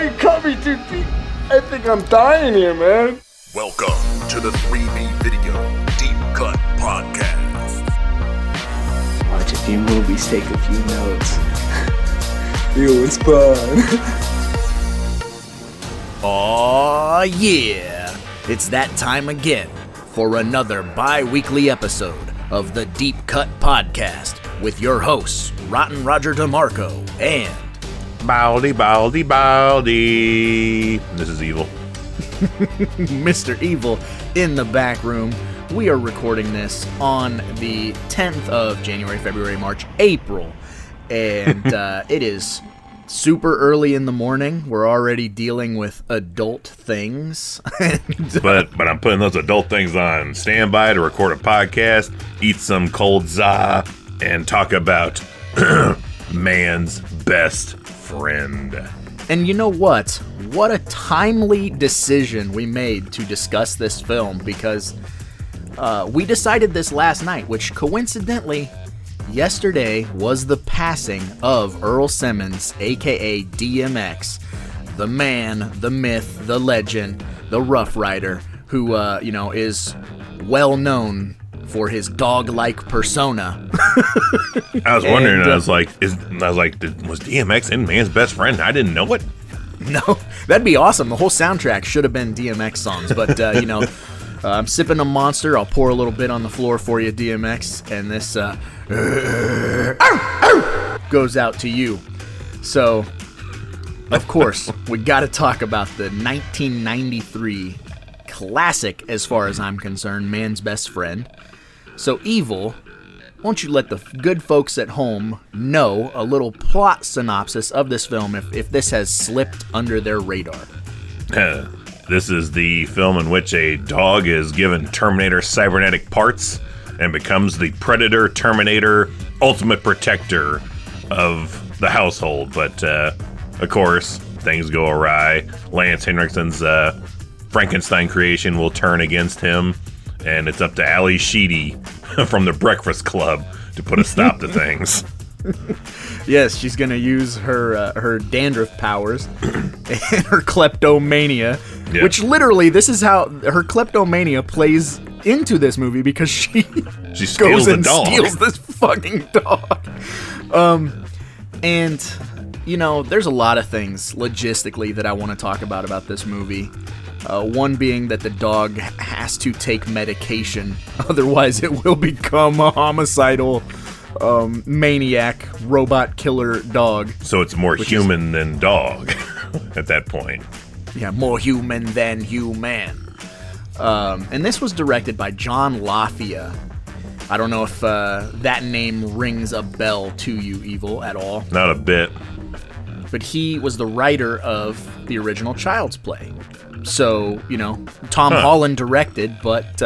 you cut me too deep? I think I'm dying here, man. Welcome to the 3B Video Deep Cut Podcast. Watch a few movies, take a few notes. It was fun. Aw, yeah. It's that time again for another bi-weekly episode of the Deep Cut Podcast with your hosts, Rotten Roger DeMarco and Baldy. This is Evil. Mr. Evil in the back room. We are recording this on the 10th of January, February, March, April. And it is super early in the morning. We're already dealing with adult things. but I'm putting those adult things on standby to record a podcast, eat some cold za, and talk about man's best friend. And you know what? What a timely decision we made to discuss this film, because we decided this last night, which coincidentally, yesterday was the passing of Earl Simmons, aka DMX, the man, the myth, the legend, the Rough Rider, who is well known for his dog-like persona. I was wondering, was DMX in Man's Best Friend? I didn't know it. No, that'd be awesome. The whole soundtrack should have been DMX songs, but I'm sipping a Monster. I'll pour a little bit on the floor for you, DMX, and this goes out to you. So, of course, we got to talk about the 1993 classic, as far as I'm concerned, Man's Best Friend. So, Evil, won't you let the good folks at home know a little plot synopsis of this film if this has slipped under their radar? This is the film in which a dog is given Terminator cybernetic parts and becomes the Predator Terminator ultimate protector of the household. But, of course, things go awry. Lance Henriksen's Frankenstein creation will turn against him, and it's up to Ali Sheedy from the Breakfast Club to put a stop to things. Yes, she's going to use her dandruff powers and her kleptomania, which literally, this is how her kleptomania plays into this movie, because she steals goes and the dog. steals this fucking dog. And, there's a lot of things logistically that I want to talk about this movie. One being that the dog has to take medication, otherwise it will become a homicidal maniac robot killer dog. So it's more human than dog at that point. Yeah, more human than human. And this was directed by John LaFia. I don't know if that name rings a bell to you, Evil, at all. Not a bit. But he was the writer of the original Child's Play. So, Tom Holland directed, but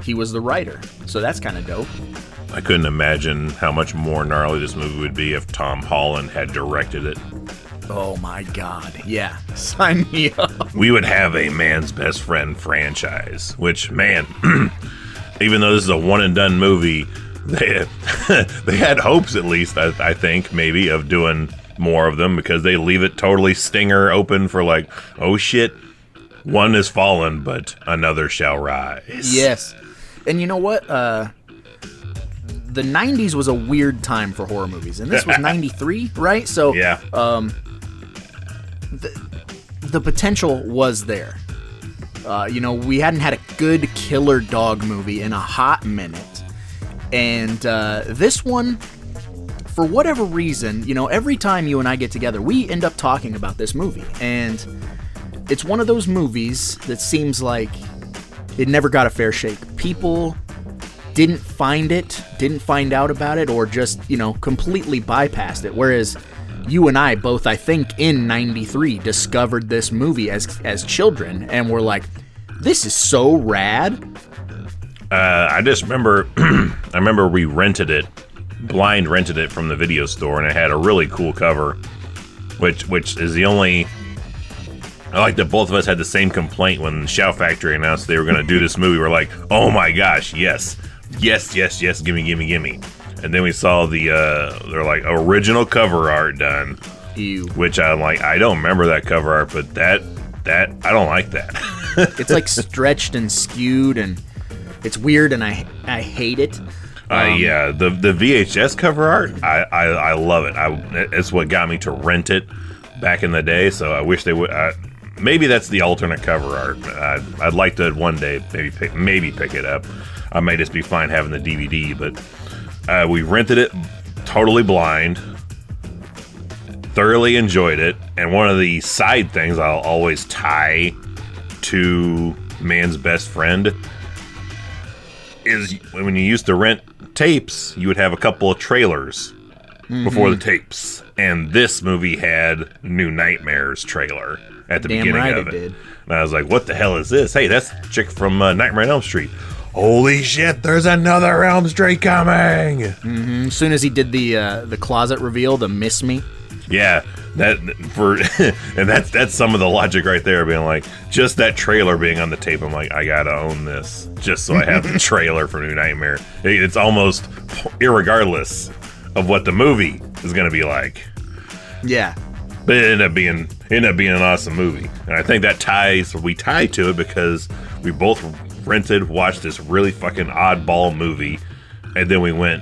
he was the writer. So that's kind of dope. I couldn't imagine how much more gnarly this movie would be if Tom Holland had directed it. Oh my God. Yeah. Sign me up. We would have a Man's Best Friend franchise, which, man, even though this is a one-and-done movie, they had hopes, at least, I think, maybe, of doing more of them, because they leave it totally stinger open for like, oh shit, one is fallen, but another shall rise. Yes. And you know what? The 90s was a weird time for horror movies, and this was 93, right? So yeah. The potential was there. We hadn't had a good killer dog movie in a hot minute, and this one, for whatever reason, every time you and I get together, we end up talking about this movie. And it's one of those movies that seems like it never got a fair shake. People didn't find out about it, or just, completely bypassed it. Whereas you and I both, I think, in 93 discovered this movie as children and were like, this is so rad. I just remember, we blind rented it from the video store, and it had a really cool cover, which is the only. I like that both of us had the same complaint when Shout Factory announced they were going to do this movie. We're like, oh my gosh, yes, gimme. And then we saw the their like original cover art done. Ew. Which I'm like, I don't remember that cover art, but that I don't like that. It's like stretched and skewed, and it's weird, and I hate it. Yeah, the VHS cover art, I love it. It's what got me to rent it back in the day. So I wish they would. Maybe that's the alternate cover art. I'd like to one day maybe pick it up. I may just be fine having the DVD, but we rented it totally blind. Thoroughly enjoyed it, and one of the side things I'll always tie to Man's Best Friend is when you used to rent tapes, you would have a couple of trailers before the tapes, and this movie had New Nightmares trailer at the beginning of it. Did. And I was like, what the hell is this? Hey, that's the chick from Nightmare on Elm Street. Holy shit, there's another Elm Street coming! As soon as he did the closet reveal, the Miss Me. Yeah, and that's some of the logic right there, being like, just that trailer being on the tape, I'm like, I gotta own this, just so I have the trailer for New Nightmare. It's almost irregardless of what the movie is gonna be like. Yeah. But it ended up being an awesome movie. And I think that we tie to it because we both watched this really fucking oddball movie, and then we went,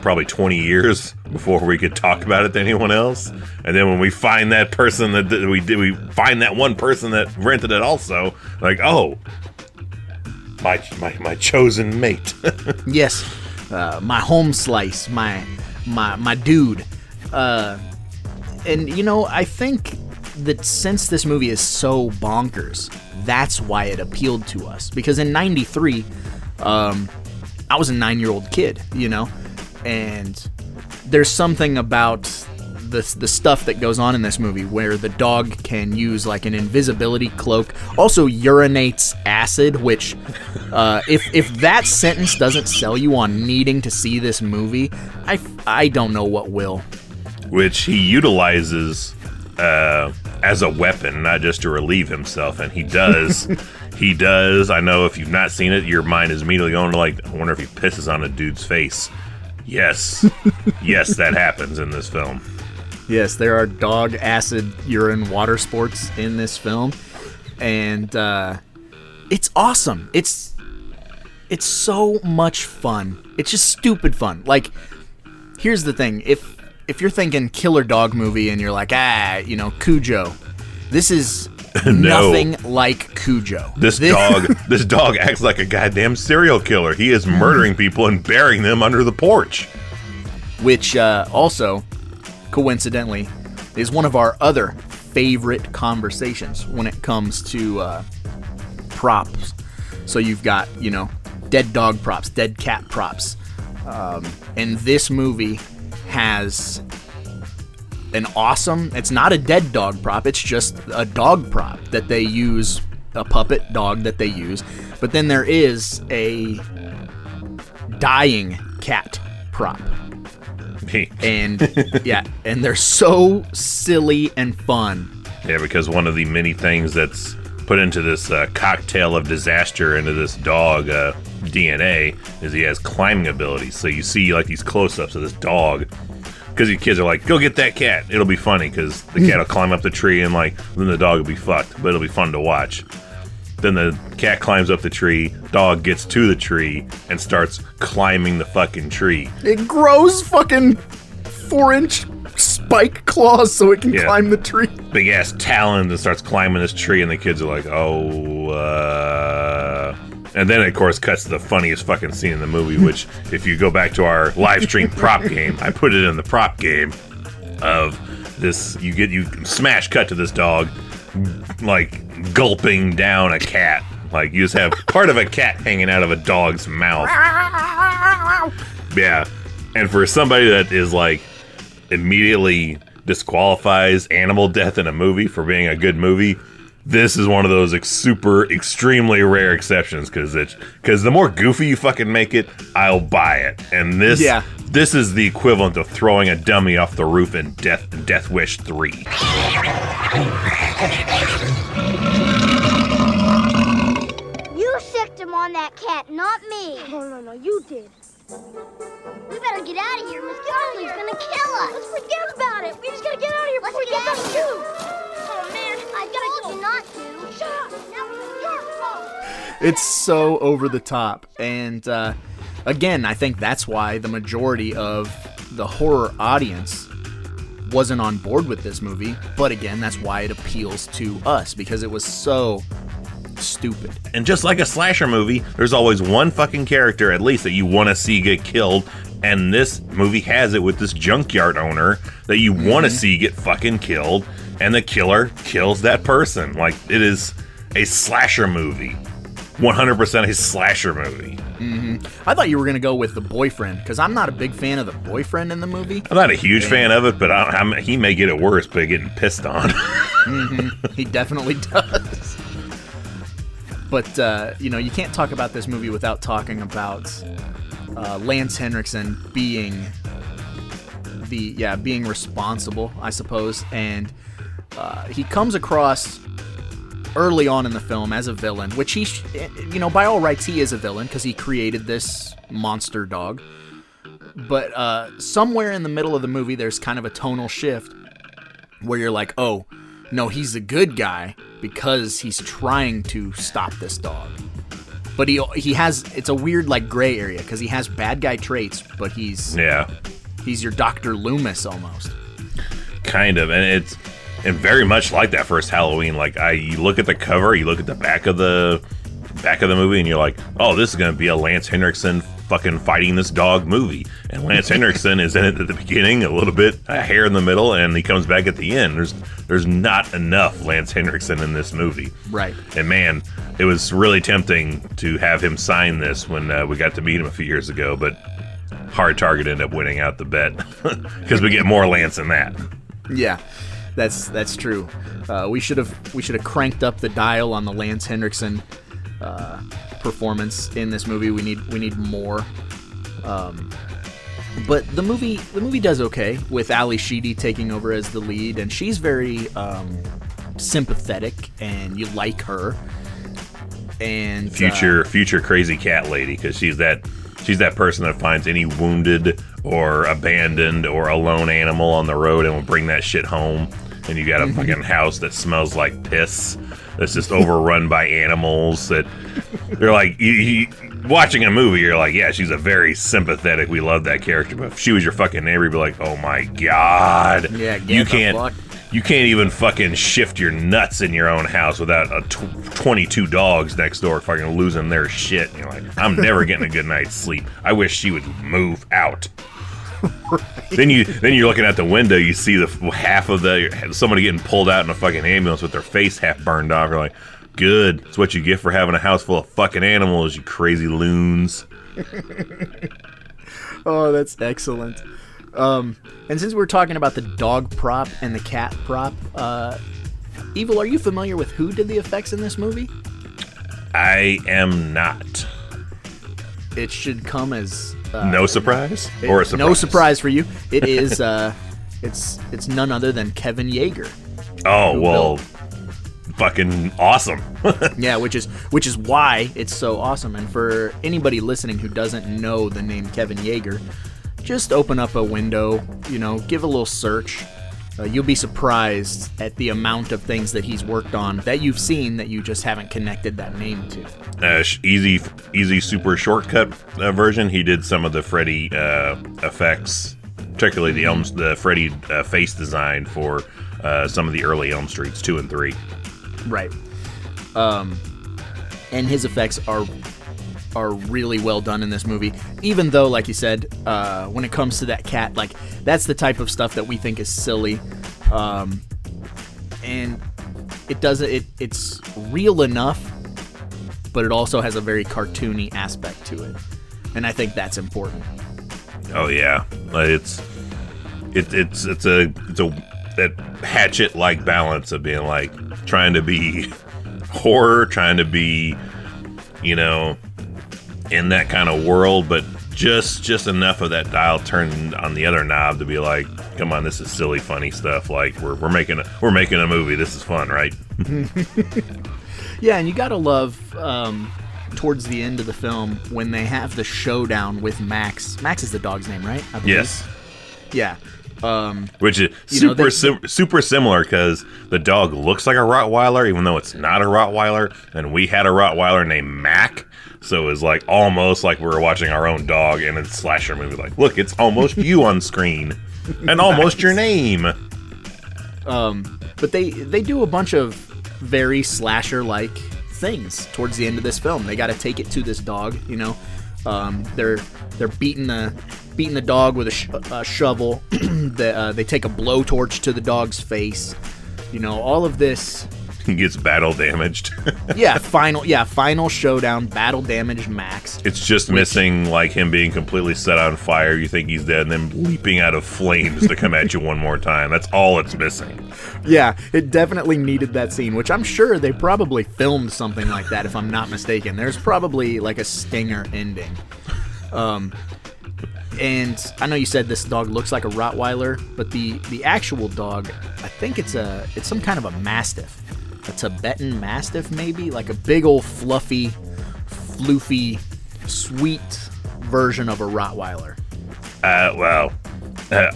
probably 20 years before we could talk about it to anyone else. And then when we find that person we find that one person that rented it also, like, oh, my chosen mate. Yes, my home slice, my dude. And I think that since this movie is so bonkers, that's why it appealed to us. Because in '93, I was a 9-year-old kid, and there's something about the stuff that goes on in this movie where the dog can use like an invisibility cloak, also urinates acid, which if that sentence doesn't sell you on needing to see this movie, I don't know what will. Which he utilizes as a weapon, not just to relieve himself, and he does. He does. I know if you've not seen it, your mind is immediately going to like, I wonder if he pisses on a dude's face. Yes. Yes, that happens in this film. Yes, there are dog, acid, urine, water sports in this film, and it's awesome. It's so much fun. It's just stupid fun. Like, here's the thing: if you're thinking killer dog movie and you're like, Cujo, this is nothing like Cujo. This dog acts like a goddamn serial killer. He is murdering people and burying them under the porch. Which also, coincidentally, is one of our other favorite conversations when it comes to props. So you've got, dead dog props, dead cat props. And this movie has an awesome, it's not a dead dog prop, it's just a dog prop that they use, a puppet dog that they use. But then there is a dying cat prop. And and they're so silly and fun. Yeah, because one of the many things that's put into this cocktail of disaster into this dog DNA is he has climbing abilities. So you see like these close-ups of this dog, because you kids are like, go get that cat. It'll be funny because the cat will climb up the tree and then the dog will be fucked, but it'll be fun to watch. Then the cat climbs up the tree, dog gets to the tree and starts climbing the fucking tree. It grows fucking 4-inch spike claws so it can climb the tree. Big ass talons and starts climbing this tree, and the kids are like, and then, of course, cuts to the funniest fucking scene in the movie, which, if you go back to our live stream prop game, I put it in the prop game of this, you smash cut to this dog, like, gulping down a cat. Like, you just have part of a cat hanging out of a dog's mouth. Yeah. And for somebody that is, like, immediately disqualifies animal death in a movie for being a good movie, this is one of those extremely rare exceptions, because the more goofy you fucking make it, I'll buy it. And this is the equivalent of throwing a dummy off the roof in Death Wish 3. You sicked him on that cat, not me. No, you did. We better get out of here. Miss Carly's gonna kill us. Let's forget about it. We just gotta get out of here before we get back to you. Oh, man. I told you not to. Shut up. Now it's your fault. It's so over the top. And again, I think that's why the majority of the horror audience wasn't on board with this movie. But again, that's why it appeals to us, because it was so stupid. And just like a slasher movie, there's always one fucking character at least that you want to see get killed. And this movie has it with this junkyard owner that you want to see get fucking killed. And the killer kills that person. Like, it is a slasher movie. 100% a slasher movie. I thought you were going to go with the boyfriend, because I'm not a big fan of the boyfriend in the movie. I'm not a huge fan of it, but he may get it worse by getting pissed on. He definitely does. But, you can't talk about this movie without talking about Lance Henriksen being being responsible, I suppose. And he comes across early on in the film as a villain, which he, by all rights, he is a villain because he created this monster dog. But somewhere in the middle of the movie, there's kind of a tonal shift where you're like, oh, no, he's a good guy because he's trying to stop this dog. But he has, it's a weird like gray area because he has bad guy traits, but he's your Dr. Loomis almost. Kind of, and very much like that first Halloween. Like you look at the cover, you look at the back of the movie, and you're like, oh, this is gonna be a Lance Henriksen fucking fighting this dog movie. And Lance Henriksen is in it at the beginning, a little bit, a hair in the middle, and he comes back at the end. There's not enough Lance Henriksen in this movie. Right. And man, it was really tempting to have him sign this when we got to meet him a few years ago, but Hard Target ended up winning out the bet because we get more Lance than that. Yeah, that's true. We should have cranked up the dial on the Lance Henriksen performance in this movie. We need more. But the movie does okay with Ali Sheedy taking over as the lead, and she's very sympathetic, and you like her. And future crazy cat lady, because she's that person that finds any wounded or abandoned or a lone animal on the road and will bring that shit home. And you got a fucking house that smells like piss, that's just overrun by animals. That they're like, you watching a movie, you're like, yeah, she's a very sympathetic. We love that character. But if she was your fucking neighbor, you'd be like, oh my god, yeah, you can't even fucking shift your nuts in your own house without 22 dogs next door fucking losing their shit. And you're like, I'm never getting a good night's sleep. I wish she would move out. Right. Then you're looking out the window, you see the half of somebody getting pulled out in a fucking ambulance with their face half burned off. You're like, good. It's what you get for having a house full of fucking animals, you crazy loons. Oh, that's excellent. And since we're talking about the dog prop and the cat prop, Evil, are you familiar with who did the effects in this movie? I am not. It should come as no surprise, or a surprise? No surprise for you. It is. It's none other than Kevin Yeager. Oh well, fucking awesome. Yeah, which is why it's so awesome. And for anybody listening who doesn't know the name Kevin Yeager, just open up a window, give a little search. You'll be surprised at the amount of things that he's worked on that you've seen that you just haven't connected that name to. Easy super shortcut version. He did some of the Freddy effects, particularly the Freddy face design for some of the early Elm Streets 2 and 3. Right. And his effects are really well done in this movie, even though, like you said, when it comes to that cat, like, that's the type of stuff that we think is silly, and it's real enough, but it also has a very cartoony aspect to it, and I think that's important. Oh yeah, it's a that Hatchet-like balance of being like trying to be horror, trying to be, in that kind of world, but just enough of that dial turned on the other knob to be like, come on, this is silly, funny stuff. Like we're making a movie. This is fun, right? Yeah, and you gotta love towards the end of the film when they have the showdown with Max. Max is the dog's name, right? I believe. Yes. Yeah. Which is super similar because the dog looks like a Rottweiler, even though it's not a Rottweiler. And we had a Rottweiler named Mac, so it was like almost like we were watching our own dog in a slasher movie. Like, look, it's almost you on screen, and almost your name. But they do a bunch of very slasher-like things towards the end of this film. They got to take it to this dog, you know. They're beating the dog with a shovel. They take a blowtorch to the dog's face. You know, all of this. He gets battle damaged. Final showdown, battle damaged Max. It's just missing like him being completely set on fire. You think he's dead, and then leaping out of flames to come at you one more time. That's all it's missing. Yeah, it definitely needed that scene, which I'm sure they probably filmed something like that, if I'm not mistaken. There's probably like a stinger ending. And I know you said this dog looks like a Rottweiler, but the actual dog, I think it's some kind of a Mastiff. A Tibetan Mastiff, maybe? Like a big old fluffy, floofy, sweet version of a Rottweiler.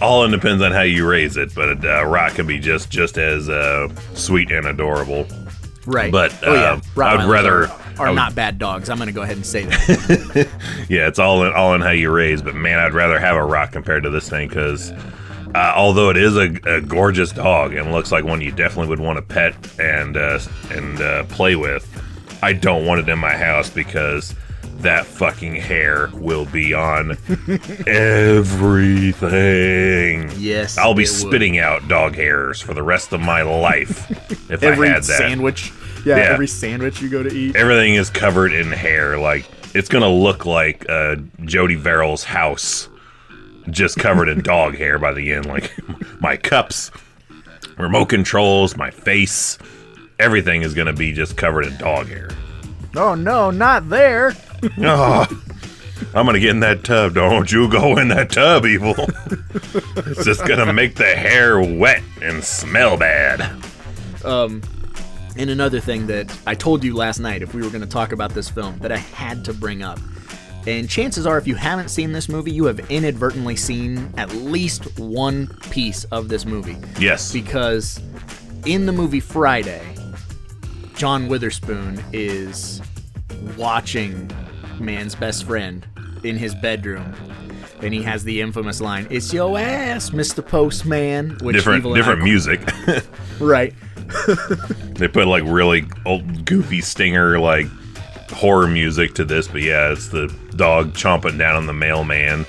All depends on how you raise it, but a Rott can be just as sweet and adorable. Right. But I'd rather are not bad dogs. I'm going to go ahead and say that. Yeah, it's all in how you raise. But man, I'd rather have a Rott compared to this thing because although it is a gorgeous dog and looks like one you definitely would want to pet and play with, I don't want it in my house because that fucking hair will be on everything. Yes, I'll be spitting out dog hairs for the rest of my life if I had that. Sandwich. Yeah, every sandwich you go to eat. Everything is covered in hair. Like, it's going to look like Jody Verrill's house, just covered in dog hair by the end. Like, my cups, remote controls, my face, everything is going to be just covered in dog hair. Oh, no, not there. Oh, I'm going to get in that tub. Don't you go in that tub, Evil. It's just going to make the hair wet and smell bad. And another thing that I told you last night, if we were going to talk about this film, that I had to bring up. And chances are, if you haven't seen this movie, you have inadvertently seen at least one piece of this movie. Yes. Because in the movie Friday, John Witherspoon is watching man's best friend in his bedroom. And he has the infamous line, "It's your ass, Mr. Postman." Which different music. Right. They put like really old goofy stinger like horror music to this, but yeah, it's the dog chomping down on the mailman.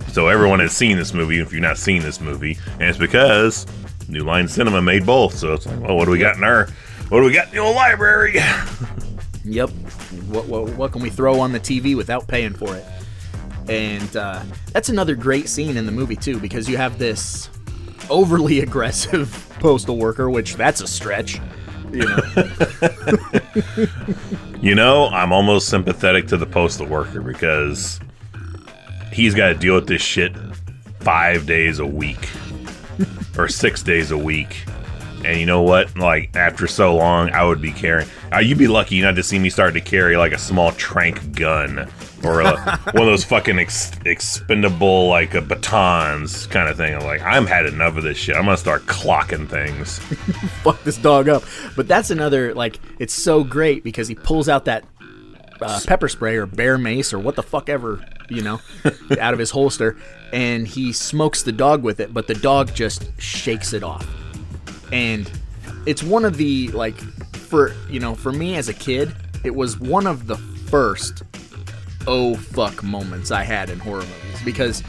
So everyone has seen this movie if you've not seen this movie, and it's because New Line Cinema made both. So it's like, well, what do we got in the old library? Yep. What can we throw on the TV without paying for it? And that's another great scene in the movie too, because you have this overly aggressive postal worker, which that's a stretch, you know. You know, I'm almost sympathetic to the postal worker because he's got to deal with this shit 5 days a week or 6 days a week. And you know what? Like, after so long, I would be carrying... you'd be lucky not to see me start to carry, like, a small trank gun. Or one of those fucking expendable, like, batons kind of thing. I'm like, I'm had enough of this shit. I'm gonna start clocking things. Fuck this dog up. But that's another, like, it's so great because he pulls out that pepper spray or bear mace or what the fuck ever, you know, out of his holster. And he smokes the dog with it, but the dog just shakes it off. And it's one of the, like, for me as a kid, it was one of the first oh fuck moments I had in horror movies, because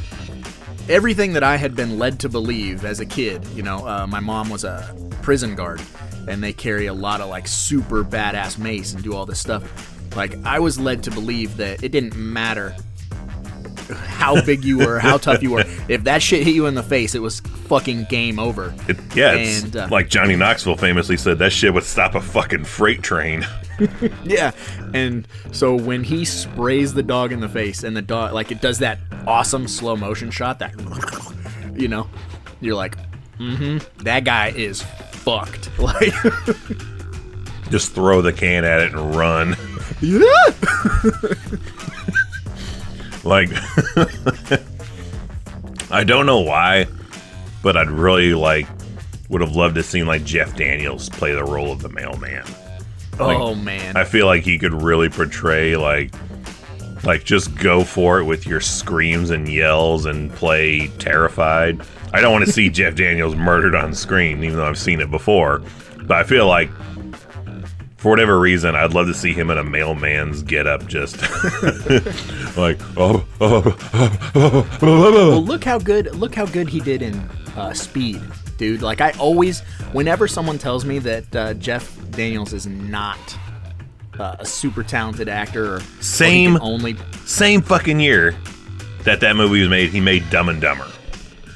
everything that I had been led to believe as a kid, you know, my mom was a prison guard and they carry a lot of like super badass mace and do all this stuff. Like, I was led to believe that it didn't matter how big you were, how tough you were. If that shit hit you in the face, it was fucking game over. It's like Johnny Knoxville famously said, that shit would stop a fucking freight train. Yeah, and so when he sprays the dog in the face, and the dog, like, it does that awesome slow motion shot, that, you know, you're like, that guy is fucked. Like, just throw the can at it and run. Yeah. Like, I don't know why, but I'd really would have loved to seen like Jeff Daniels play the role of the mailman. Oh man. I feel like he could really portray like just go for it with your screams and yells and play terrified. I don't want to see Jeff Daniels murdered on screen, even though I've seen it before. But I feel like, for whatever reason, I'd love to see him in a mailman's getup, just like, Well, look how good he did in Speed, dude. Like, I always, whenever someone tells me that Jeff Daniels is not a super talented actor, or same fucking year that movie was made, he made Dumb and Dumber.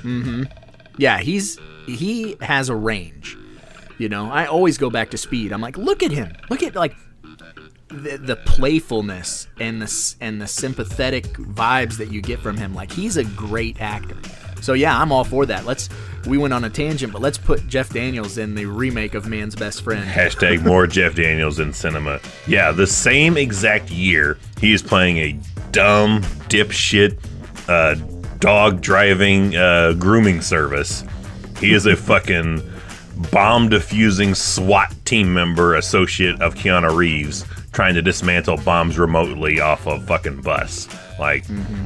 Mm-hmm. Yeah, he has a range. You know, I always go back to Speed. I'm like, look at him. Look at like the playfulness and the sympathetic vibes that you get from him. Like, he's a great actor. So yeah, I'm all for that. We went on a tangent, but let's put Jeff Daniels in the remake of Man's Best Friend. Hashtag more Jeff Daniels in cinema. Yeah, the same exact year, he is playing a dumb dipshit dog driving grooming service. He is a fucking bomb defusing SWAT team member associate of Keanu Reeves trying to dismantle bombs remotely off a fucking bus. Like,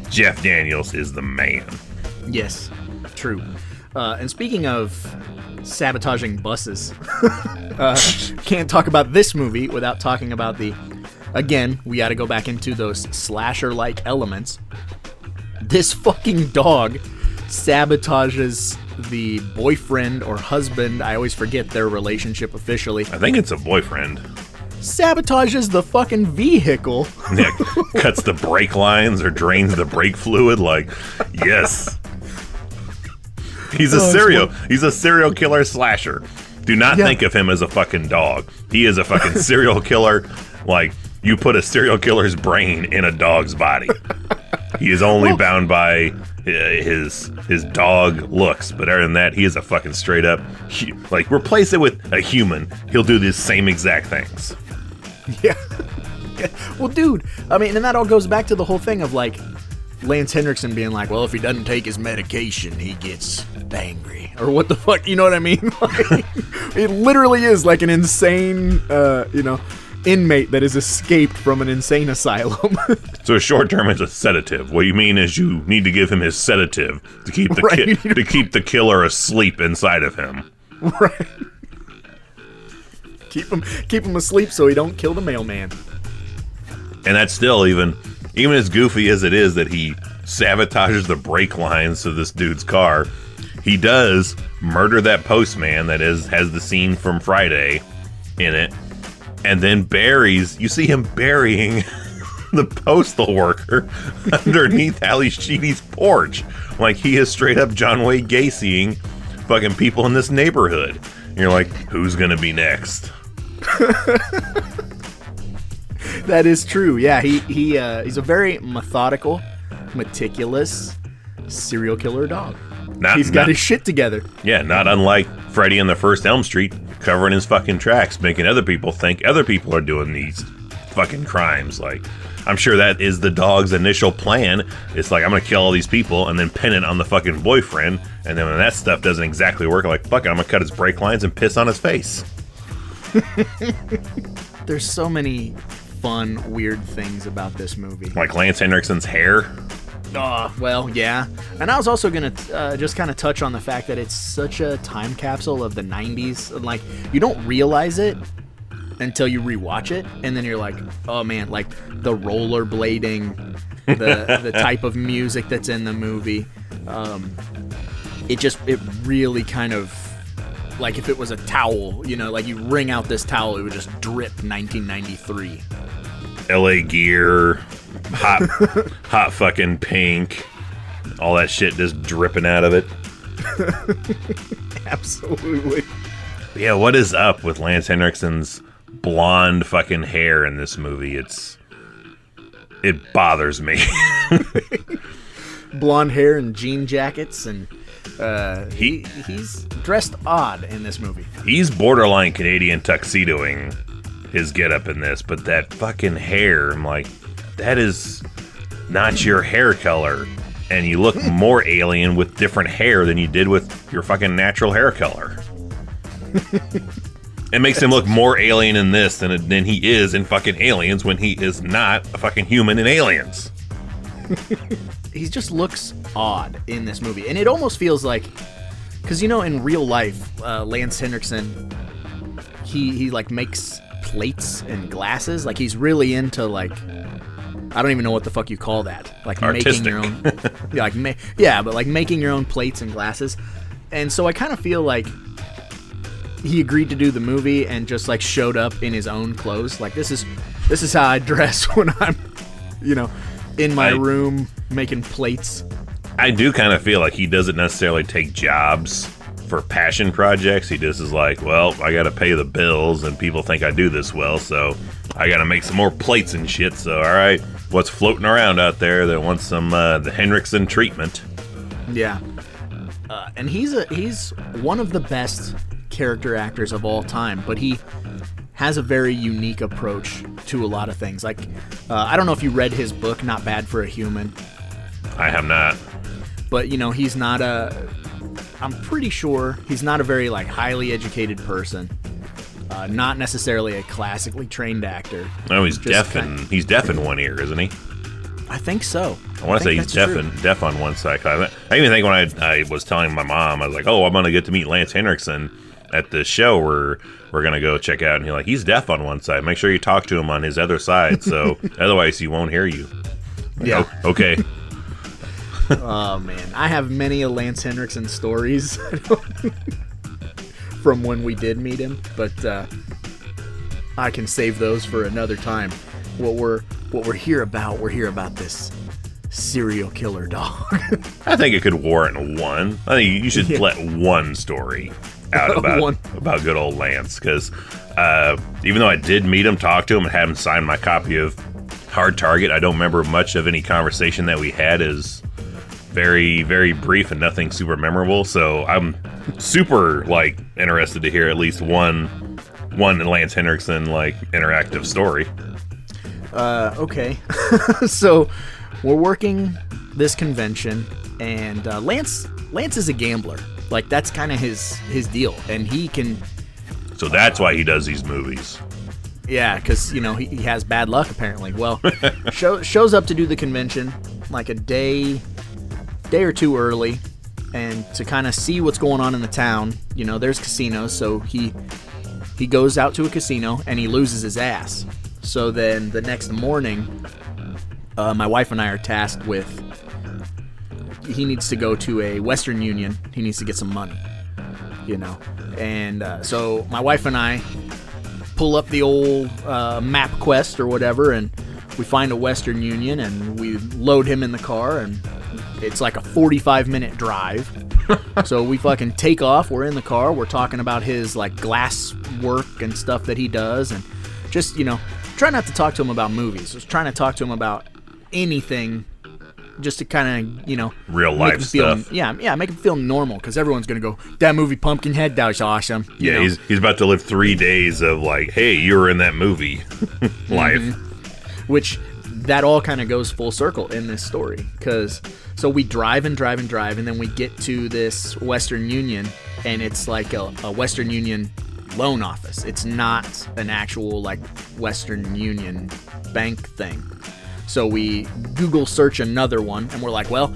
Jeff Daniels is the man. Yes, true. And speaking of sabotaging buses, can't talk about this movie without talking about again, we gotta go back into those slasher-like elements. This fucking dog sabotages the boyfriend or husband, I always forget their relationship officially. I think it's a boyfriend. Sabotages the fucking vehicle. Yeah, cuts the brake lines or drains the brake fluid. Like, yes. He's a serial killer slasher. Do not think of him as a fucking dog. He is a fucking serial killer. Like, you put a serial killer's brain in a dog's body. He is only bound by his dog looks, but other than that, he is a fucking straight up, like, replace it with a human, he'll do these same exact things. Yeah. Well, dude, I mean, and that all goes back to the whole thing of, like, Lance Henriksen being like, well, if he doesn't take his medication, he gets angry. Or what the fuck, you know what I mean? Like, it literally is like an insane, inmate that has escaped from an insane asylum. So short term is a sedative. What you mean is you need to give him his sedative to keep the to keep the killer asleep inside of him. Right. Keep him asleep so he don't kill the mailman. And that's still even as goofy as it is that he sabotages the brake lines of this dude's car. He does murder that postman that has the scene from Friday in it. And then you see him burying the postal worker underneath Ali Sheedy's porch. Like, he is straight up John Wayne Gacying fucking people in this neighborhood. And you're like, who's gonna be next? That is true. Yeah, he's a very methodical, meticulous serial killer dog. He's got his shit together. Yeah, not unlike Freddy in the first Elm Street, covering his fucking tracks, making other people think other people are doing these fucking crimes. Like, I'm sure that is the dog's initial plan. It's like, I'm gonna kill all these people and then pin it on the fucking boyfriend. And then when that stuff doesn't exactly work, like, fuck it, I'm gonna cut his brake lines and piss on his face. There's so many fun, weird things about this movie. Like Lance Henriksen's hair. Well, yeah. And I was also going to just kind of touch on the fact that it's such a time capsule of the 90s. Like, you don't realize it until you rewatch it, and then you're like, oh man, like the rollerblading, the type of music that's in the movie. It really kind of, like, if it was a towel, like you wring out this towel, it would just drip 1993. LA Gear, hot fucking pink, all that shit just dripping out of it. Absolutely. Yeah, what is up with Lance Henriksen's blonde fucking hair in this movie? It bothers me. Blonde hair and jean jackets, and he's dressed odd in this movie. He's borderline Canadian tuxedoing his getup in this, but that fucking hair, I'm like, that is not your hair color. And you look more alien with different hair than you did with your fucking natural hair color. It makes him look more alien in this than he is in fucking Aliens when he is not a fucking human in Aliens. He just looks odd in this movie. And it almost feels like, because, you know, in real life, Lance Henriksen, he like makes plates and glasses. Like, he's really into, like, I don't even know what the fuck you call that. Like artistic. Making your own. But like making your own plates and glasses. And so I kind of feel like he agreed to do the movie and just like showed up in his own clothes. Like, this is how I dress when I'm, you know, in my room making plates. I do kind of feel like he doesn't necessarily take jobs for passion projects. He just is like, well, I got to pay the bills and people think I do this well, so I got to make some more plates and shit. So, all right, what's floating around out there that wants some the Henriksen treatment? Yeah. And he's one of the best character actors of all time, but he has a very unique approach to a lot of things. Like, I don't know if you read his book, Not Bad for a Human. I have not. But, you know, he's not I'm pretty sure he's not a very, like, highly educated person. Not necessarily a classically trained actor. No, he's deaf in one ear, isn't he? I think so. I want to say he's deaf on one side. I even think when I was telling my mom, I was like, oh, I'm going to get to meet Lance Henriksen at the show we're going to go check out. And he's like, he's deaf on one side. Make sure you talk to him on his other side, so otherwise he won't hear you. Yeah. Oh, okay. Oh, man. I have many a Lance Henriksen stories from when we did meet him, but I can save those for another time. What we're here about this serial killer dog. I think it could warrant one. I think you should let one story out about good old Lance, because even though I did meet him, talk to him, and have him sign my copy of Hard Target, I don't remember much of any conversation that we had. Is very, very brief and nothing super memorable. So I'm super like interested to hear at least one Lance Henriksen like interactive story. Okay. So we're working this convention, and Lance is a gambler. Like, that's kind of his deal, and he can. So that's why he does these movies. Yeah, because, you know, he has bad luck apparently. Well, shows up to do the convention like a day or two early, and to kind of see what's going on in the town. You know, there's casinos, so he goes out to a casino and he loses his ass. So then the next morning, my wife and I are tasked with, he needs to go to a Western Union. He needs to get some money, you know. And so my wife and I pull up the old MapQuest or whatever, and we find a Western Union, and we load him in the car, and it's like a 45-minute drive. So we fucking take off. We're in the car. We're talking about his like glass work and stuff that he does, and just, you know, try not to talk to him about movies. Just trying to talk to him about anything, just to kind of, you know, real life stuff. Yeah, make him feel normal, because everyone's gonna go, that movie Pumpkinhead, that was awesome. Yeah, he's about to live 3 days of like, hey, you were in that movie life. Which that all kind of goes full circle in this story, because so we drive, and then we get to this Western Union, and it's like a Western Union loan office. It's not an actual like Western Union bank thing. So we Google search another one, and we're like, well,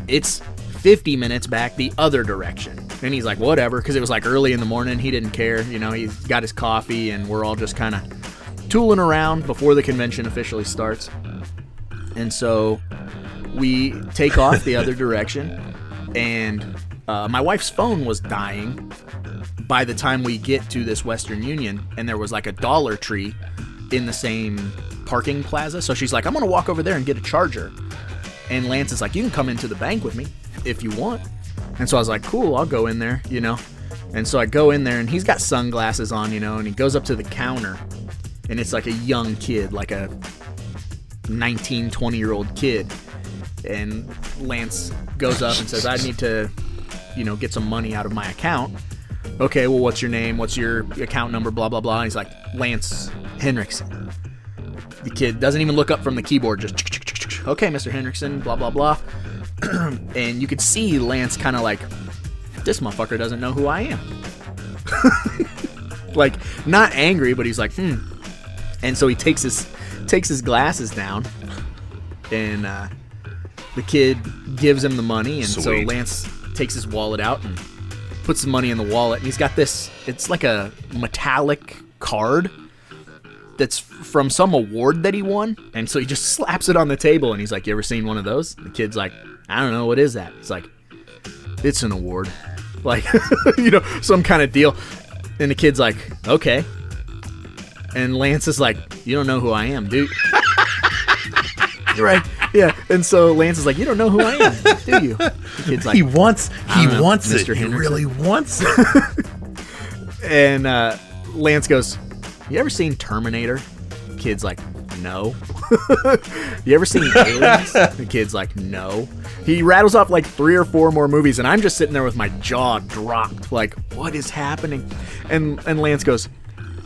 it's 50 minutes back the other direction. And he's like, whatever, because it was like early in the morning. He didn't care. You know, he's got his coffee, and we're all just kind of tooling around before the convention officially starts. And so we take off the other direction, and my wife's phone was dying by the time we get to this Western Union, and there was like a Dollar Tree in the same parking plaza. So she's like, I'm gonna walk over there and get a charger. And Lance is like, you can come into the bank with me if you want. And so I was like, cool, I'll go in there, you know. And so I go in there, and he's got sunglasses on, you know, and he goes up to the counter, and it's like a young kid, like a 19, 20-year-old kid. And Lance goes up and says, I need to, you know, get some money out of my account. Okay, well, what's your name? What's your account number? Blah, blah, blah. And he's like, Lance Henriksen. The kid doesn't even look up from the keyboard, just, okay, Mr. Henriksen, blah, blah, blah. And you could see Lance kind of like, this motherfucker doesn't know who I am. Like, not angry, but he's like, And so he takes his glasses down, and the kid gives him the money, and so Lance takes his wallet out and puts the money in the wallet, and he's got this, it's like a metallic card that's from some award that he won, and so he just slaps it on the table, and he's like, you ever seen one of those? The kid's like, I don't know, what is that? It's like, it's an award. Like, some kind of deal. And the kid's like, okay. And Lance is like, you don't know who I am, dude. You're right. Yeah. And so Lance is like, you don't know who I am, do you? The kid's like, he wants it. Mr. He Henriksen. really wants it. And Lance goes, you ever seen Terminator? The kid's like, no. You ever seen Aliens? The kid's like, no. He rattles off like 3 or 4 more movies, and I'm just sitting there with my jaw dropped, like, what is happening? And Lance goes,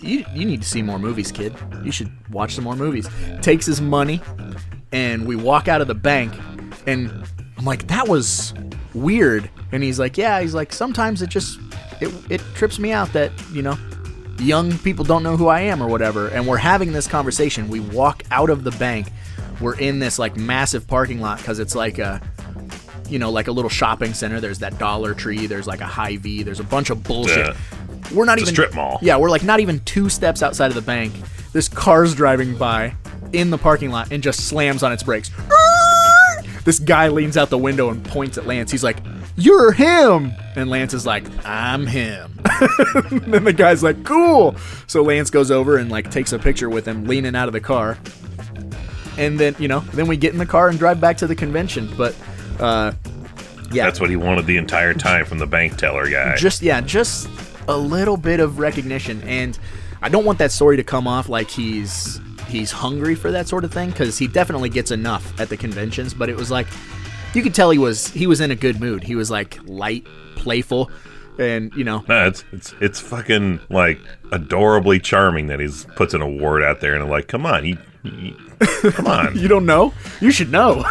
you need to see more movies, kid. You should watch some more movies. Takes his money, and we walk out of the bank, and I'm like, that was weird. And he's like, yeah. He's like, sometimes it trips me out that, young people don't know who I am or whatever. And we're having this conversation. We walk out of the bank. We're in this like massive parking lot because it's like a, like a little shopping center. There's that Dollar Tree. There's like a Hy-Vee. There's a bunch of bullshit. We're not even a strip mall. Yeah, we're like not even 2 steps outside of the bank. This car's driving by in the parking lot and just slams on its brakes. This guy leans out the window and points at Lance. He's like, you're him. And Lance is like, I'm him. And then the guy's like, cool. So Lance goes over and like takes a picture with him leaning out of the car. And then, then we get in the car and drive back to the convention. But, yeah. That's what he wanted the entire time from the bank teller guy. Just a little bit of recognition. And I don't want that story to come off like he's hungry for that sort of thing, because he definitely gets enough at the conventions. But it was like, you could tell he was in a good mood. He was like light, playful, and No, it's fucking like adorably charming that he's puts an award out there, and I'm like, come on, come on. You don't know? You should know.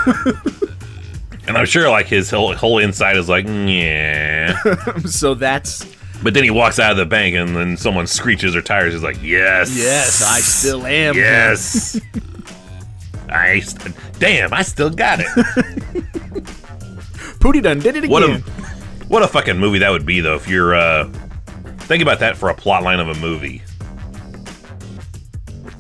And I'm sure like his whole inside is like, yeah. So that's. But then he walks out of the bank, and then someone screeches her tires. He's like, yes, I still am. Yes. Damn, I still got it. Pootie done did it again. What a fucking movie that would be, though, if you're, think about that for a plot line of a movie.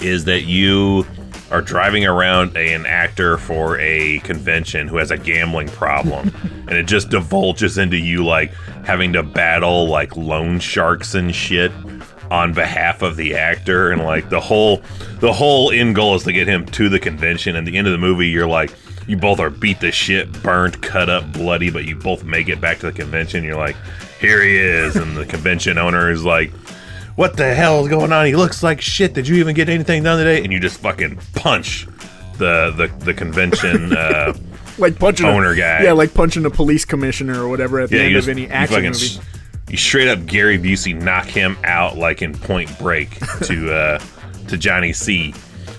Is that you are driving around an actor for a convention who has a gambling problem, and it just divulges into you, like, having to battle, like, loan sharks and shit on behalf of the actor, and like the whole end goal is to get him to the convention. And at the end of the movie, you're like, you both are beat to shit, burnt, cut up, bloody, but you both make it back to the convention. You're like, here he is, and the convention owner is like, what the hell is going on? He looks like shit. Did you even get anything done today? And you just fucking punch the convention like punching owner guy. Yeah, like punching a police commissioner or whatever at the end of any action movie. You straight up Gary Busey knock him out like in Point Break to Johnny C.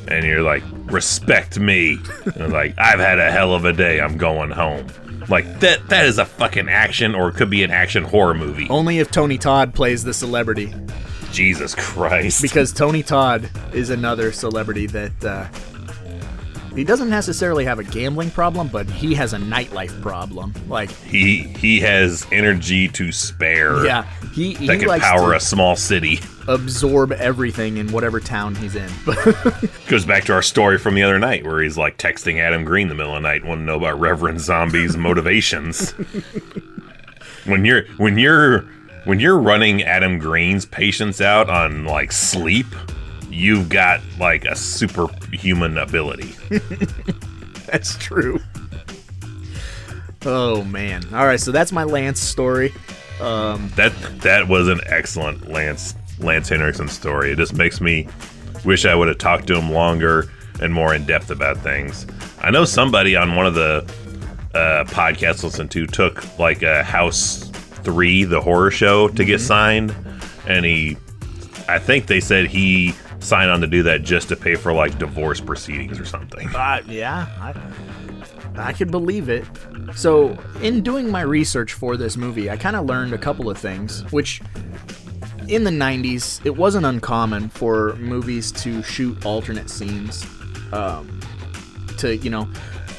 And you're like, respect me. And like, I've had a hell of a day. I'm going home. Like, that is a fucking action, or it could be an action horror movie. Only if Tony Todd plays the celebrity. Jesus Christ. Because Tony Todd is another celebrity that he doesn't necessarily have a gambling problem, but he has a nightlife problem. Like he has energy to spare. Yeah, he that can likes power to a small city. Absorb everything in whatever town he's in. Goes back to our story from the other night where he's like texting Adam Green in the middle of the night, want to know about Reverend Zombie's motivations. When you're running Adam Green's patients out on like sleep, you've got like a superhuman ability. That's true. Oh man. All right, so that's my Lance story. That was an excellent Lance Henriksen story. It just makes me wish I would have talked to him longer and more in depth about things. I know somebody on one of the podcasts I listened to took like a House 3, the horror show, to get signed, and I think they said he sign on to do that just to pay for like divorce proceedings or something. Yeah, I could believe it. So, in doing my research for this movie, I kind of learned a couple of things, which in the 90s, it wasn't uncommon for movies to shoot alternate scenes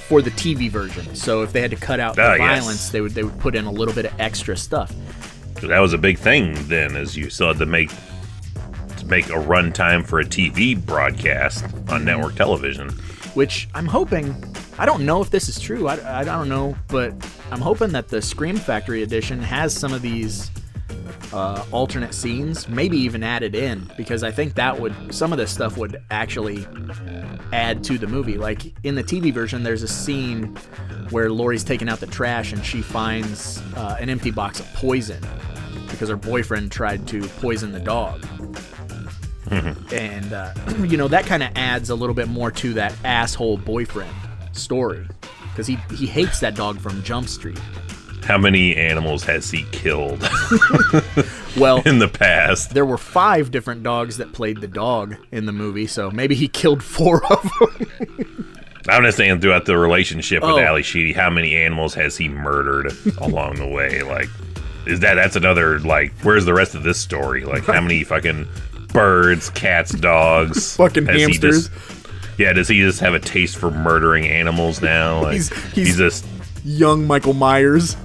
for the TV version. So if they had to cut out the violence, they would put in a little bit of extra stuff. That was a big thing then, as you still had to make a runtime for a TV broadcast on network television. Which I'm hoping, I don't know if this is true, I don't know, but I'm hoping that the Scream Factory edition has some of these alternate scenes, maybe even added in, because I think some of this stuff would actually add to the movie. Like in the TV version, there's a scene where Laurie's taking out the trash and she finds an empty box of poison because her boyfriend tried to poison the dog. And that kind of adds a little bit more to that asshole boyfriend story, because he hates that dog from Jump Street. How many animals has he killed? Well, in the past, there were 5 different dogs that played the dog in the movie, so maybe he killed 4 of them. I'm just saying, throughout the relationship with Ali Sheedy, how many animals has he murdered along the way? Like, that's another, like, where's the rest of this story? Like, how many fucking birds, cats, dogs, fucking hamsters? Does he just have a taste for murdering animals now? Like, he's just young Michael Myers.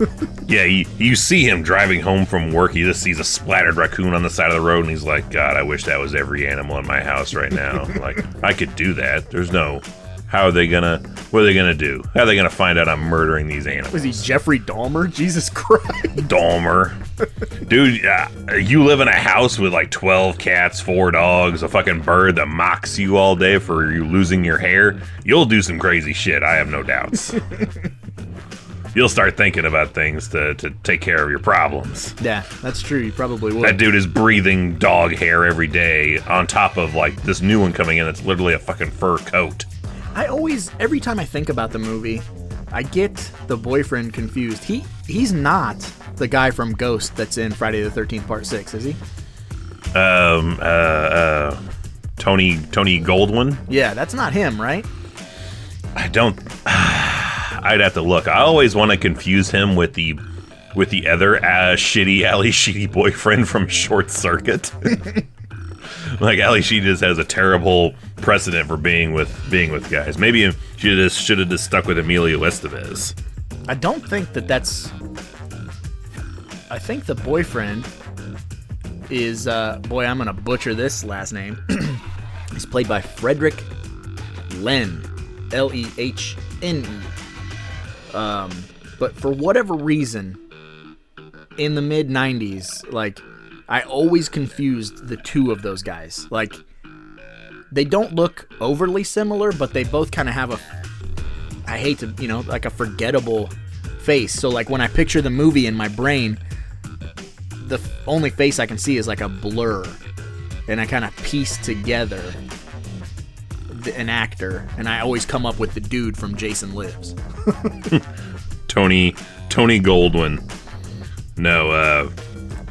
Yeah, you see him driving home from work. He just sees a splattered raccoon on the side of the road, and he's like, God, I wish that was every animal in my house right now. Like, I could do that. What are they gonna do? How are they gonna find out I'm murdering these animals? Was he Jeffrey Dahmer? Jesus Christ. Dahmer. Dude, you live in a house with like 12 cats, 4 dogs, a fucking bird that mocks you all day for you losing your hair. You'll do some crazy shit, I have no doubts. You'll start thinking about things to take care of your problems. Yeah, that's true. You probably would. That dude is breathing dog hair every day on top of like this new one coming in that's literally a fucking fur coat. Every time I think about the movie, I get the boyfriend confused. He's not the guy from Ghost that's in Friday the 13th Part 6, is he? Tony Goldwyn? Yeah, that's not him, right? I'd have to look. I always want to confuse him with the other shitty Ali Sheedy boyfriend from Short Circuit. Like, Ali Sheedy just has a terrible precedent for being with guys. Maybe she should have just stuck with Emilio Estevez. I don't think that's. I think the boyfriend is boy, I'm gonna butcher this last name. He's played by Frederick Lehne, Lehne. But for whatever reason, in the mid-90s, like, I always confused the two of those guys. Like, they don't look overly similar, but they both kind of have like a forgettable face. So, like, when I picture the movie in my brain, the only face I can see is like a blur. And I kind of piece together an actor, and I always come up with the dude from Jason Lives. Tony Goldwyn. No,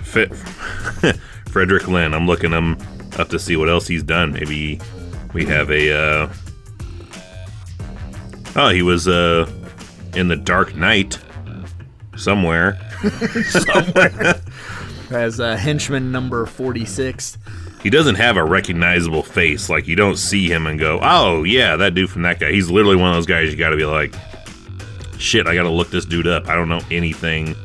Frederick Lehne. I'm looking him up to see what else he's done. Maybe we have a. He was in The Dark Knight somewhere. As henchman number 46. He doesn't have a recognizable face. Like, you don't see him and go, oh, yeah, that dude from that guy. He's literally one of those guys you gotta be like, shit, I gotta look this dude up. I don't know anything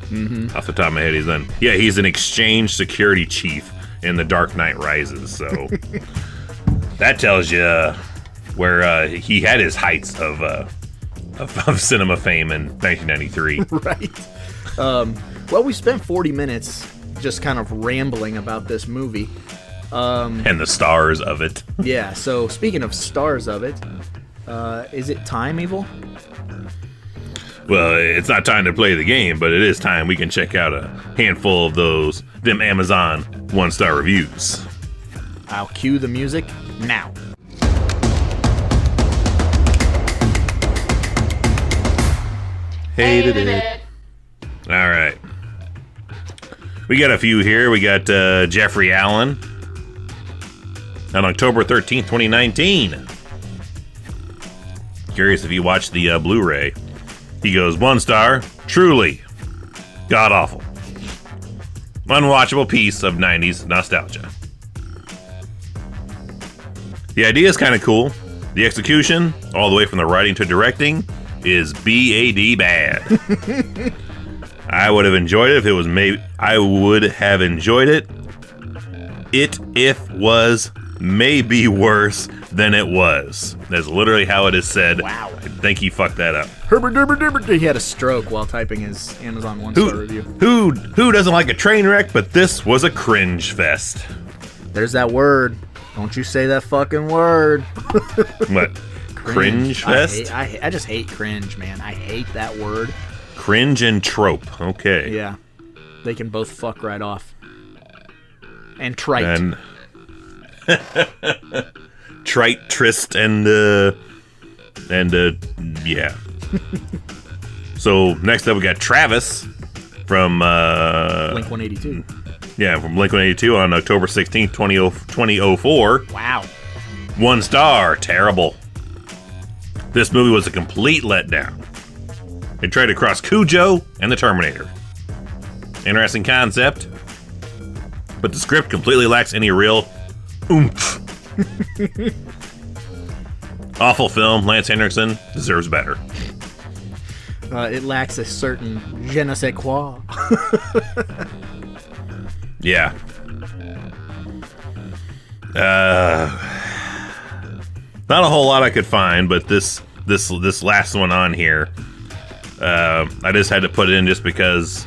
off the top of my head he's done. Yeah, he's an exchange security chief in The Dark Knight Rises, so that tells you where he had his heights of cinema fame in 1993. Right. Well, we spent 40 minutes just kind of rambling about this movie. And the stars of it. Yeah, so speaking of stars of it, is it time, Evil? Well, it's not time to play the game, but it is time we can check out a handful of them Amazon 1-star reviews. I'll cue the music now. Hated it. All right. We got a few here. We got Jeffrey Allen. on October 13th, 2019. Curious if you watched the Blu-ray. He goes, 1 star, truly god-awful. Unwatchable piece of 90s nostalgia. The idea is kind of cool. The execution, all the way from the writing to directing, is B.A.D. bad. I would have enjoyed it if it was I would have enjoyed it. It was maybe worse than it was. That's literally how it is said. Wow. I think he fucked that up. Herbert Durbert Durbert. He had a stroke while typing his Amazon 1-star review. Who doesn't like a train wreck? But this was a cringe fest. There's that word. Don't you say that fucking word. What? Cringe fest? I just hate cringe, man. I hate that word. Cringe and trope. Okay. Yeah. They can both fuck right off. And trite. And trite, trist, and yeah. So next up we got Travis from Blink 182. Yeah, from Blink 182 on October 16th, 2004. Wow. 1 star, terrible. This movie was a complete letdown. It tried to cross Cujo and the Terminator. Interesting concept, but the script completely lacks any real oomph. Awful film. Lance Henriksen deserves better. It lacks a certain je ne sais quoi. Yeah. Not a whole lot I could find, but this last one on here, I just had to put it in just because.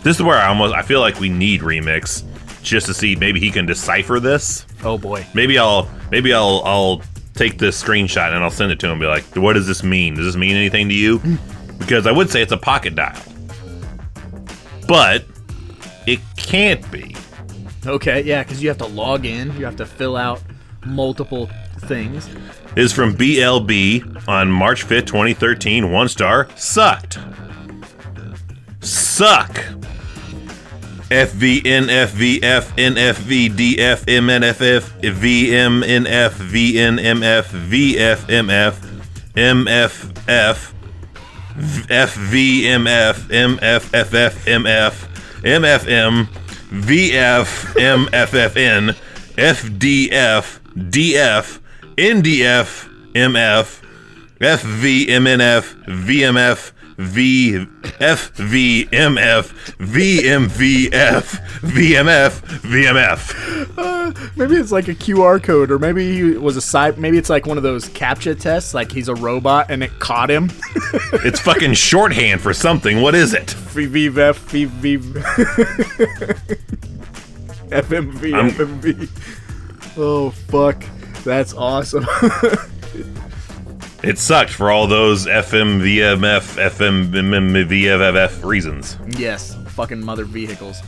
This is where I feel like we need Remix just to see maybe he can decipher this. Oh boy. Maybe I'll take this screenshot and I'll send it to him and be like, what does this mean? Does this mean anything to you? Because I would say it's a pocket dial. But it can't be. Okay, yeah, because you have to log in. You have to fill out multiple things. It is from BLB on March 5th, 2013. 1 star. Sucked. Suck. FVNFVF NFVDF MNFF VMNF VNMF VFMF MFF FVMF MFFF MF MFM VF MFFN FDF DF NDF MF FVMNF VMF VFVMF VMVF VMF VMF. Maybe it's like a QR code, or maybe he was a side. Maybe it's like one of those CAPTCHA tests, like he's a robot and it caught him. It's fucking shorthand for something. What is it? FMV FMV. Oh fuck, that's awesome. It sucked for all those FMVMF FMVFF reasons. Yes, fucking mother vehicles.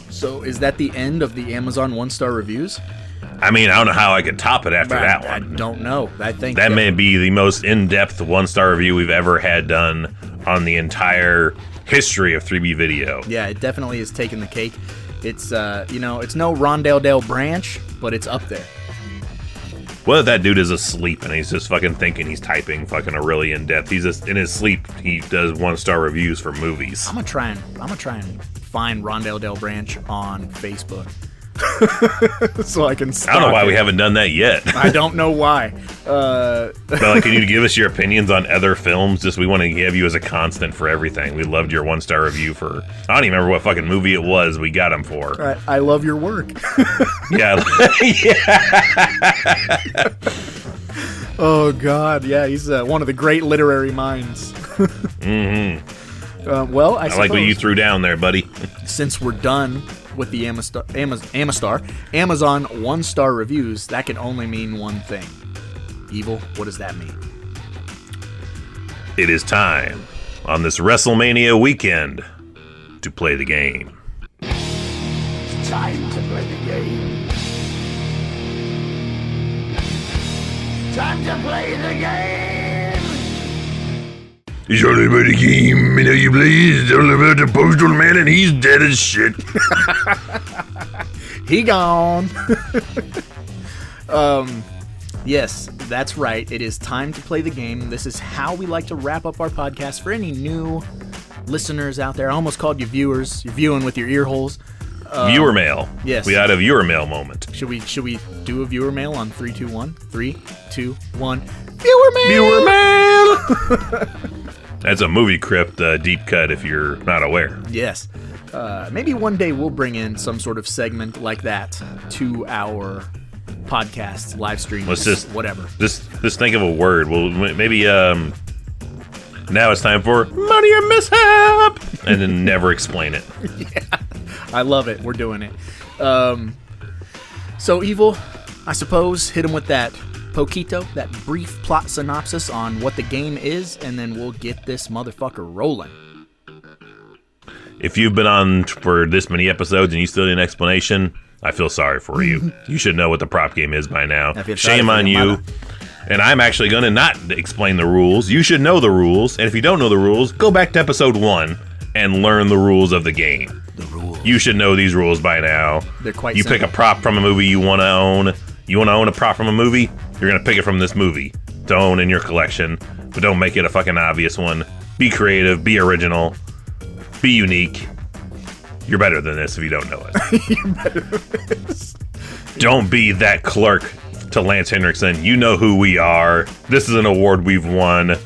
So is that the end of the Amazon 1-star reviews? I mean, I don't know how I could top it after that one. I don't know. I think that may be the most in-depth 1-star review we've ever had done on the entire history of 3B Video. Yeah, it definitely is taking the cake. It's it's no Rondale Dale Branch, but it's up there. What if that dude is asleep and he's just fucking thinking he's typing fucking a really in-depth? He's just in his sleep. He does 1-star reviews for movies. I'm gonna try and find Rondale Dale Branch on Facebook. So I can I don't know why we haven't done that yet. I don't know why. But like, can you give us your opinions on other films? Just we want to have you as a constant for everything. We loved your 1-star review for, I don't even remember what fucking movie it was we got him for. I love your work. Yeah. Yeah. Oh God, yeah, he's one of the great literary minds. Well, I like what you threw down there, buddy. Since we're done with the Amazon 1-star reviews, that can only mean one thing. Evil, what does that mean? It is time on this WrestleMania weekend to play the game. It's time to play the game. Time to play the game. It's all about the game, you know you play. It's all about the postal man, and he's dead as shit. He gone. Yes, that's right. It is time to play the game. This is how we like to wrap up our podcast. For any new listeners out there, I almost called you viewers. You're viewing with your ear holes. Viewer mail. Yes. We had a viewer mail moment. Should we do a viewer mail on 3, 2, 1? 3, 2, 1. Viewer mail. Viewer mail. That's a movie crypt deep cut if you're not aware. Yes. Maybe one day we'll bring in some sort of segment like that to our podcasts, live streams, Let's just whatever. Just think of a word. Well, maybe now it's time for money or mishap, and then never explain it. Yeah, I love it. We're doing it. So Evil, I suppose, hit him with that poquito, that brief plot synopsis on what the game is, and then we'll get this motherfucker rolling. If you've been on for this many episodes and you still need an explanation, I feel sorry for you. You should know what the prop game is by now. Shame on you. And I'm actually going to not explain the rules. You should know the rules. And if you don't know the rules, go back to episode 1 and learn the rules of the game. The rules. You should know these rules by now. They're quite You simple. pick a prop from a movie you want to own. You want to own a prop from a movie? You're going to pick it from this movie to own in your collection. But don't make it a fucking obvious one. Be creative. Be original. Be unique. You're better than this if you don't know it. You're better than this. Don't be that clerk to Lance Henriksen. You know who we are. This is an award we've won.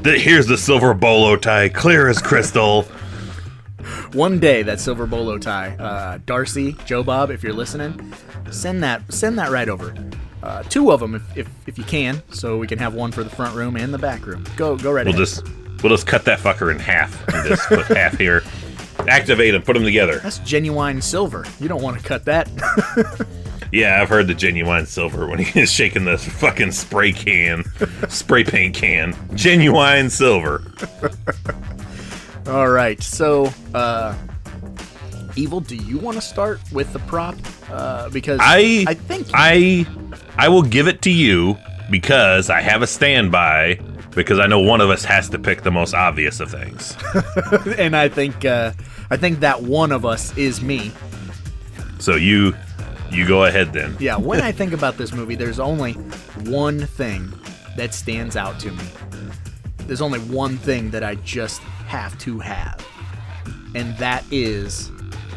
Here's the silver bolo tie, clear as crystal. One day, that silver bolo tie. Darcy, Joe Bob, if you're listening, send that right over. 2 of them if you can, so we can have one for the front room and the back room. Go right ahead. We'll just cut that fucker in half and just put half here. Activate them, put them together. That's genuine silver. You don't want to cut that. Yeah, I've heard the genuine silver when he is shaking the fucking spray paint can. Genuine silver. All right, so Evil, do you want to start with the prop? Because I think I will give it to you because I have a standby. Because I know one of us has to pick the most obvious of things. and I think that one of us is me. So you go ahead then. Yeah, when I think about this movie, there's only one thing that stands out to me. There's only one thing that I just have to have. And that is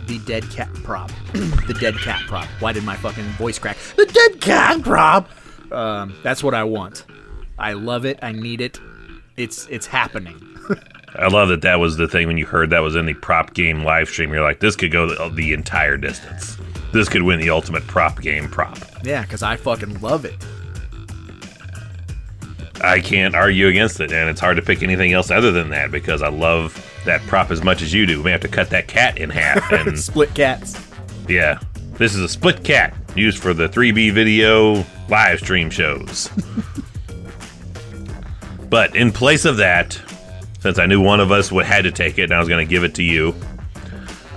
the dead cat prop. The dead cat prop. Why did my fucking voice crack? The dead cat prop! That's what I want. I love it. I need it. It's happening. I love that was the thing when you heard that was in the prop game live stream. You're like, this could go the entire distance. This could win the ultimate prop game prop. Yeah, because I fucking love it. I can't argue against it, and it's hard to pick anything else other than that because I love that prop as much as you do. We have to cut that cat in half and split cats. Yeah, this is a split cat used for the 3B video live stream shows. But in place of that, since I knew one of us had to take it and I was going to give it to you,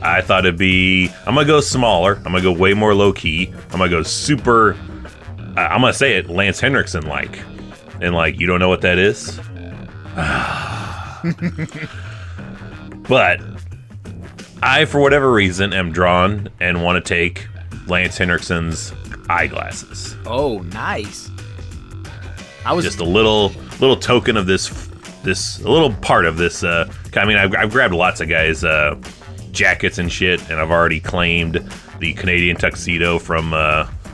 I thought it'd be, I'm going to go smaller. I'm going to go way more low key. I'm going to go super, I'm going to say it Lance Henriksen-like. And like, you don't know what that is? But I, for whatever reason, am drawn and want to take Lance Henriksen's eyeglasses. Oh, nice. I was just a little token of this a little part of this. I mean, I've grabbed lots of guys' jackets and shit, and I've already claimed the Canadian tuxedo from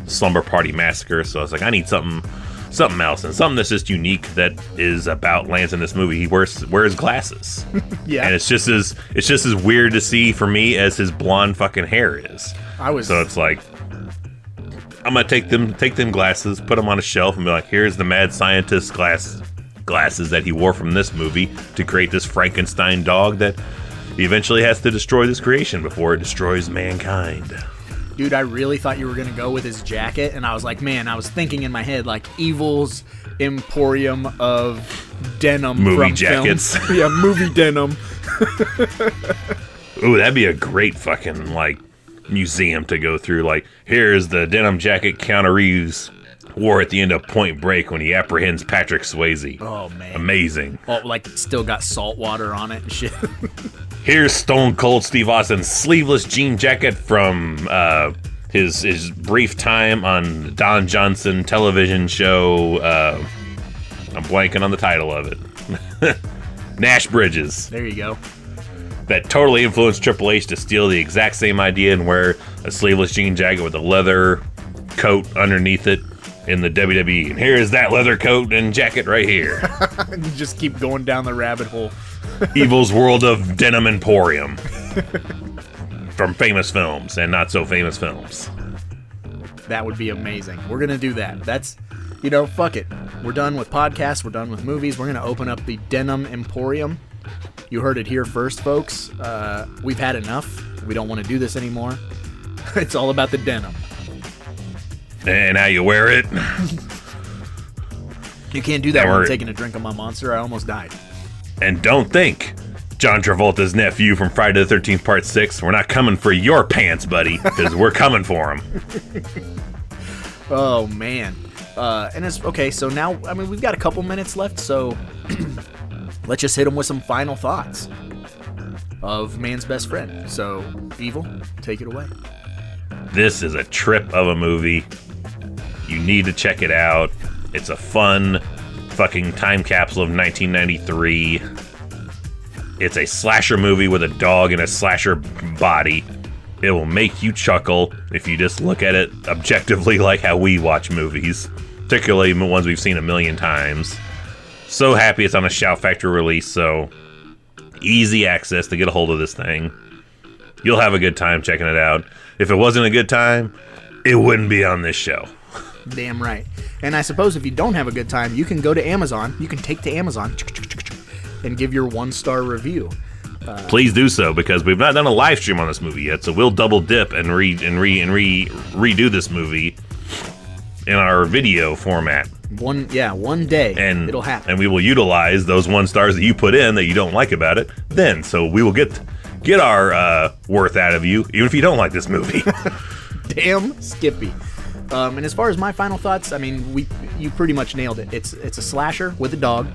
Slumber Party Massacre. So I was like, I need something else, and something that's just unique that is about Lance in this movie. He wears glasses. Yeah, and it's just as weird to see for me as his blonde fucking hair is. So it's like, I'm gonna take them glasses, put them on a shelf, and be like, here's the mad scientist glasses that he wore from this movie to create this Frankenstein dog that he eventually has to destroy this creation before it destroys mankind. Dude, I really thought you were gonna go with his jacket, and I was like, man, I was thinking in my head like Evil's Emporium of denim movie from jackets. Films. Yeah, movie denim. Ooh, that'd be a great fucking like museum to go through. Like, here's the denim jacket Keanu Reeves Or at the end of Point Break when he apprehends Patrick Swayze. Oh, man. Amazing. Oh, like, still got salt water on it and shit. Here's Stone Cold Steve Austin's sleeveless jean jacket from his brief time on Don Johnson television show. I'm blanking on the title of it. Nash Bridges. There you go. That totally influenced Triple H to steal the exact same idea and wear a sleeveless jean jacket with a leather coat underneath it in the WWE. And here's that leather coat and jacket right here. Just keep going down the rabbit hole. Evil's World of Denim Emporium. From famous films and not so famous films. That would be amazing. We're going to do that. That's, fuck it. We're done with podcasts. We're done with movies. We're going to open up the Denim Emporium. You heard it here first, folks. We've had enough. We don't want to do this anymore. It's all about the denim. And how you wear it. You can't do that when I'm taking a drink of my Monster. I almost died. And don't think, John Travolta's nephew from Friday the 13th Part 6, we're not coming for your pants, buddy, because we're coming for them. Oh, man. And it's okay, so now, we've got a couple minutes left, so let's just hit them with some final thoughts of Man's Best Friend. So, Evil, take it away. This is a trip of a movie. You need to check it out. It's a fun fucking time capsule of 1993. It's a slasher movie with a dog in a slasher body. It will make you chuckle if you just look at it objectively like how we watch movies, particularly ones we've seen a million times. So happy it's on a Shout Factory release, so easy access to get a hold of this thing. You'll have a good time checking it out. If it wasn't a good time, it wouldn't be on this show. Damn right. And I suppose if you don't have a good time, you can go to Amazon. You can take to Amazon and give your 1-star review. Please do so, because we've not done a live stream on this movie yet, so we'll double dip and redo this movie in our video format. One day and it'll happen. And we will utilize those 1 stars that you put in that you don't like about it then. So we will get our worth out of you, even if you don't like this movie. Damn Skippy. And as far as my final thoughts, you pretty much nailed it. It's a slasher with a dog.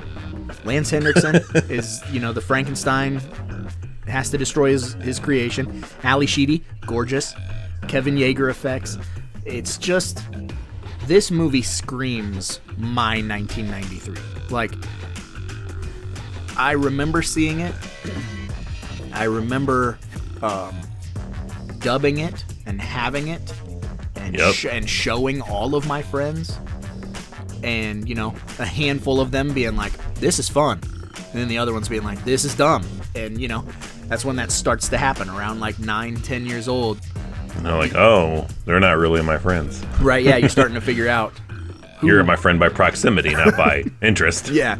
Lance Henriksen is, the Frankenstein, has to destroy his creation. Ali Sheedy, gorgeous. Kevin Yeager effects. It's just, this movie screams my 1993. Like, I remember seeing it. I remember dubbing it and having it and showing all of my friends. And, a handful of them being like, this is fun. And then the other ones being like, this is dumb. And, that's when that starts to happen, around like 9-10 years old. And they're like, oh, they're not really my friends. Right, yeah, you're starting to figure out. You're my friend by proximity, not by interest. Yeah.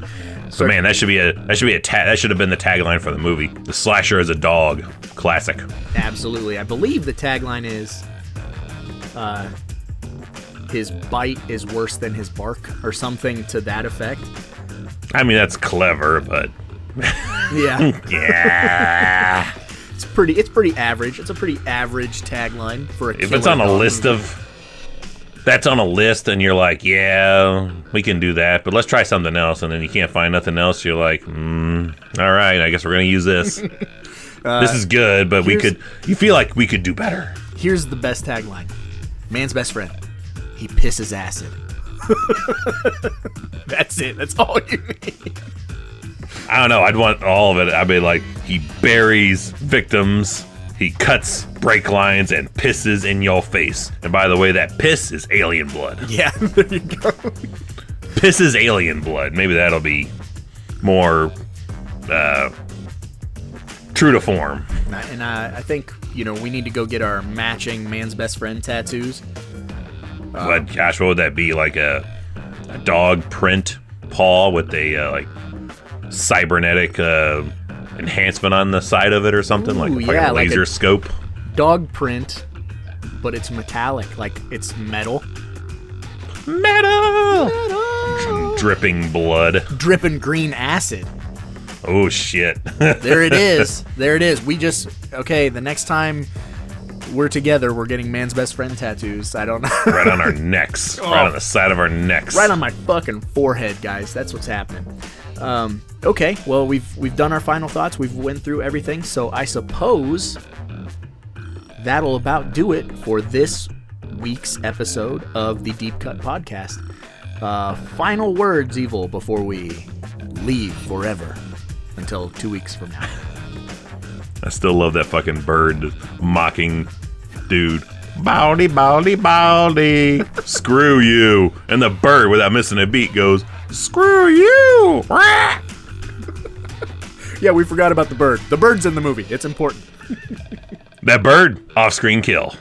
So man, that should have been the tagline for the movie. The slasher is a dog. Classic. Absolutely. I believe the tagline is his bite is worse than his bark, or something to that effect. That's clever, but yeah. yeah. It's pretty average. It's a pretty average tagline for a If it's on a list movie. That's on a list and you're like, yeah, we can do that, but let's try something else, and then you can't find nothing else, you're like, all right, I guess we're going to use this. This is good, but you feel like we could do better. Here's the best tagline. Man's Best Friend. He pisses acid. That's it. That's all you need. I don't know. I'd want all of it. I'd be like, he buries victims, he cuts brake lines, and pisses in your face. And by the way, that piss is alien blood. Yeah, there you go. Piss is alien blood. Maybe that'll be more true to form. And I think, we need to go get our matching Man's Best Friend tattoos. What would that be? Like a dog print paw with a cybernetic enhancement on the side of it or something? Ooh, like a laser scope? Dog print, but it's metallic. Like, it's metal. Metal! Dripping blood. Dripping green acid. Oh, shit. There it is. The next time we're together. We're getting man's best friend tattoos. I don't know. Right on our necks. Right on the side of our necks. Right on my fucking forehead, guys. That's what's happening. Okay, well, we've done our final thoughts. We've went through everything. So I suppose that'll about do it for this week's episode of the Deep Cut Podcast. Final words, Evil, before we leave forever until 2 weeks from now. I still love that fucking bird mocking dude. Baldy, baldy, baldy. Screw you. And the bird, without missing a beat, goes, screw you. Yeah, we forgot about the bird. The bird's in the movie. It's important. That bird, off-screen kill.